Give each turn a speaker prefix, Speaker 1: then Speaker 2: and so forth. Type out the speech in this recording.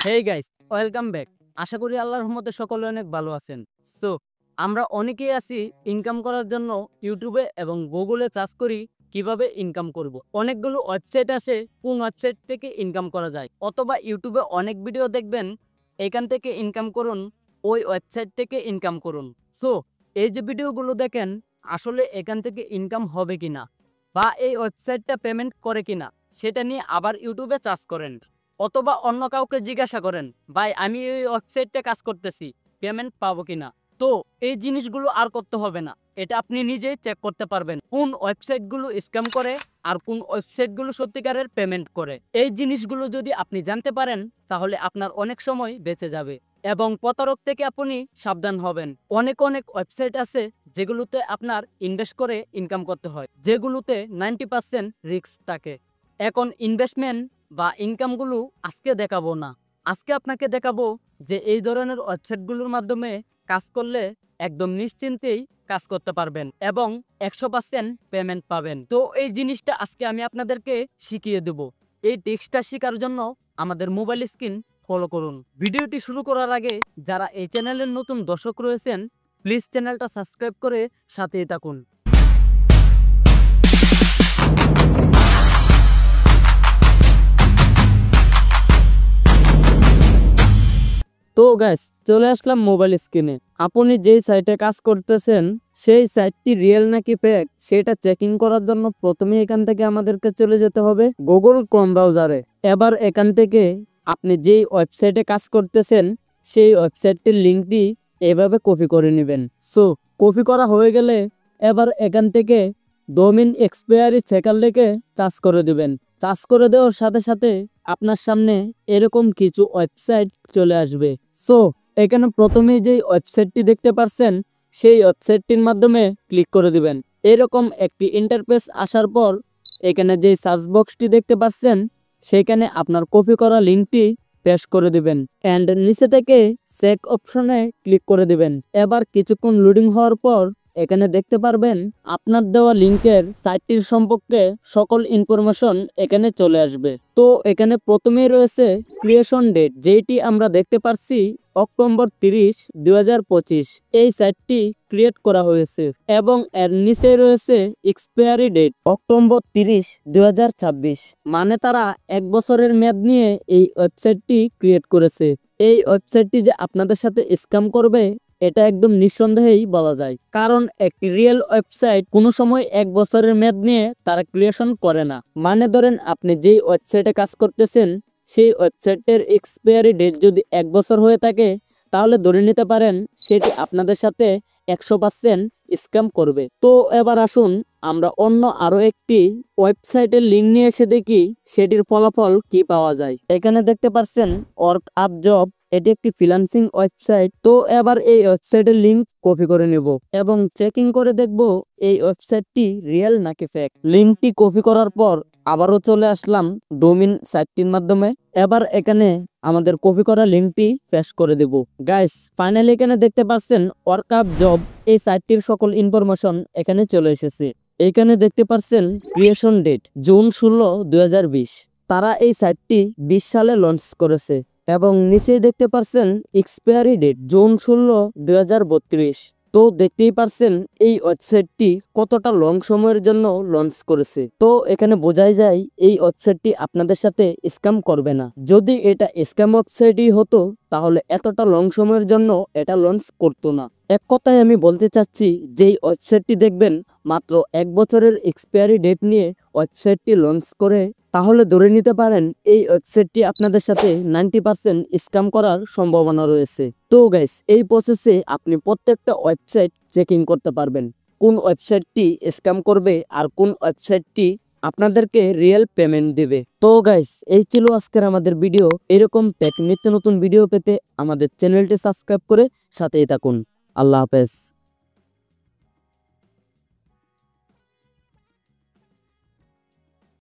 Speaker 1: হেই guys, welcome back. আশা করি আল্লাহর রহমতে সকলে অনেক ভালো আছেন। সো আমরা অনেকেই আছি ইনকাম করার জন্য ইউটিউবে এবং গুগলে সার্চ করি কিভাবে ইনকাম করব। অনেকগুলো ওয়েবসাইট আছে কোন ওয়েবসাইট থেকে ইনকাম করা যায়, অথবা ইউটিউবে অনেক ভিডিও দেখবেন এখান থেকে ইনকাম করুন, ওই ওয়েবসাইট থেকে ইনকাম করুন। সো এই যে ভিডিওগুলো দেখেন আসলে এখান থেকে ইনকাম হবে কিনা বা এই ওয়েবসাইটটা পেমেন্ট করে কিনা সেটা নিয়ে আবার ইউটিউবে সার্চ করেন, অথবা অন্য কাউকে জিজ্ঞাসা করেন, ভাই আমি এই ওয়েবসাইটে কাজ করতেছি, পেমেন্ট পাবো কিনা। তো এই জিনিসগুলো আর করতে হবে না, এটা আপনি নিজেই চেক করতে পারবেন কোন ওয়েবসাইটগুলো স্ক্যাম করে আর কোন ওয়েবসাইটগুলো সত্যিকারের পেমেন্ট করে। এই জিনিসগুলো যদি আপনি জানতে পারেন তাহলে আপনার অনেক সময় বেঁচে যাবে এবং প্রতারক থেকে আপনি সাবধান হবেন। অনেক অনেক ওয়েবসাইট আছে যেগুলোতে আপনার ইনভেস্ট করে ইনকাম করতে হয়, যেগুলোতে 90% রিস্ক থাকে। এখন ইনভেস্টমেন্ট বা ইনকামগুলো আজকে দেখাবো না, আজকে আপনাকে দেখাবো যে এই ধরনের ওয়েবসাইটগুলোর মাধ্যমে কাজ করলে একদম নিশ্চিন্তেই কাজ করতে পারবেন এবং 100% পেমেন্ট পাবেন। তো এই জিনিসটা আজকে আমি আপনাদেরকে শিখিয়ে দেব। এই টিপসটা শেখার জন্য আমাদের মোবাইল স্ক্রিন ফলো করুন। ভিডিওটি শুরু করার আগে যারা এই চ্যানেলের নতুন দর্শক রয়েছেন প্লিজ চ্যানেলটা সাবস্ক্রাইব করে সাথেই থাকুন। তো গাইস, চলে আসলাম মোবাইল স্ক্রিনে। আপনি যেই সাইটে কাজ করতেছেন সেই সাইটটি রিয়েল নাকি ফেক সেটা চেকিং করার জন্য প্রথমে এখান থেকে আমাদেরকে চলে যেতে হবে গুগল ক্রোম ব্রাউজারে। এবার এখান থেকে আপনি যেই ওয়েবসাইটে কাজ করতেছেন সেই ওয়েবসাইটটির লিঙ্কটি এভাবে কপি করে নেবেন। সো কপি করা হয়ে গেলে এবার এখান থেকে ডোমেইন এক্সপায়ারি চেকার লিখে চার্জ করে দিবেন। চার্জ করে দেওয়ার সাথে সাথে আপনার সামনে এরকম কিছু ওয়েবসাইট চলে আসবে। সো এখানে প্রথমেই যেই ওয়েবসাইটটি দেখতে পাচ্ছেন সেই ওয়েবসাইটটির মাধ্যমে ক্লিক করে দিবেন। এরকম একটি ইন্টারফেস আসার পর এখানে যেই সার্চ বক্সটি দেখতে পাচ্ছেন সেখানে আপনার কপি করা লিঙ্কটি পেস্ট করে দিবেন অ্যান্ড নিচে থেকে চেক অপশনে ক্লিক করে দিবেন। এবার কিছুক্ষণ লোডিং হওয়ার পর এখানে দেখতে পারবেন আপনার দেওয়া লিঙ্কের সাইটটির সম্পর্কে সকল ইনফরমেশন এখানে চলে আসবে। তো এখানে প্রথমেই রয়েছে ক্রিয়েশন ডেট, যেটি আমরা দেখতে পাচ্ছি অক্টোবর 30, 2025 এই সাইটটি ক্রিয়েট করা হয়েছে এবং এর নিচে রয়েছে এক্সপায়ারি ডেট অক্টোবর 30, 2026, মানে তারা 1 বছরের মেয়াদ নিয়ে এই ওয়েবসাইটটি ক্রিয়েট করেছে। এই ওয়েবসাইটটি যে আপনাদের সাথে স্ক্যাম করবে এটা একদম নিঃসন্দেহেই বলা যায়, কারণ একটি রিয়েল ওয়েবসাইট কোনো সময় 1 বছরের মেয়াদ নিয়ে তারা ক্রিয়েশন করে না। মানে ধরেন আপনি যেই ওয়েবসাইটে কাজ করতেছেন সেই ওয়েবসাইটের এক্সপায়ারি ডেট যদি 1 বছর হয়ে থাকে তাহলে ধরে নিতে পারেন সেটি আপনাদের সাথে 100% স্ক্যাম করবে। তো এবার আসুন আমরা অন্য আরো একটি ওয়েবসাইটের লিঙ্ক নিয়ে এসে দেখি সেটির ফলাফল কি পাওয়া যায়। এখানে দেখতে পাচ্ছেন ওয়ার্ক আপ জব, এটি একটি ফ্রিল্যান্সিং ওয়েবসাইট। তো এবার এই ওয়েবসাইটের লিঙ্ক কপি করে নেব এবং চেকিং করে দেখব এই ওয়েবসাইটটি রিয়েল নাকি ফেক। লিঙ্কটি কপি করার পর আবারও চলে আসলাম ডোমেইন সাইটটির মাধ্যমে। এবার এখানে আমাদের কপি করা লিঙ্কটি পেস্ট করে দেব। গাইস, ফাইনালি এখানে দেখতে পাচ্ছেন ওয়ার্ক আপ জব এই সাইটটির সকল ইনফরমেশন এখানে চলে এসেছে। এখানে দেখতে পাচ্ছেন ক্রিয়েশন ডেট জুন 16, 2020, তারা এই সাইটটি 20 সালে লঞ্চ করেছে এবং নিচেই দেখতে পাচ্ছেন এক্সপায়ারি ডেট জুন 16, 2032। তো দেখতেই পাচ্ছেন এই ওয়েবসাইটটি কতটা লং সময়ের জন্য লঞ্চ করেছে। তো এখানে বোঝাই যায় এই ওয়েবসাইটটি আপনাদের সাথে স্ক্যাম করবে না। যদি এটা স্ক্যাম ওয়েবসাইটই হতো তাহলে এতটা লং সময়ের জন্য এটা লঞ্চ করতো না। এক কথায় আমি বলতে চাচ্ছি যেই ওয়েবসাইটটি দেখবেন মাত্র 1 বছরের এক্সপায়ারি ডেট নিয়ে ওয়েবসাইটটি লঞ্চ করে তাহলে ধরে নিতে পারেন এই ওয়েবসাইটটি আপনাদের সাথে 90% স্ক্যাম করার সম্ভাবনা রয়েছে। তো গাইস, এই প্রসেসে আপনি প্রত্যেকটা ওয়েবসাইট চেকিং করতে পারবেন কোন ওয়েবসাইটটি স্ক্যাম করবে আর কোন ওয়েবসাইটটি আপনাদেরকে রিয়েল পেমেন্ট দিবে। তো গাইস, এই ছিল আজকের আমাদের ভিডিও। এরকম নিত্য নতুন ভিডিও পেতে আমাদের চ্যানেলটি সাবস্ক্রাইব করে সাথেই থাকুন। আল্লাহ হাফেজ।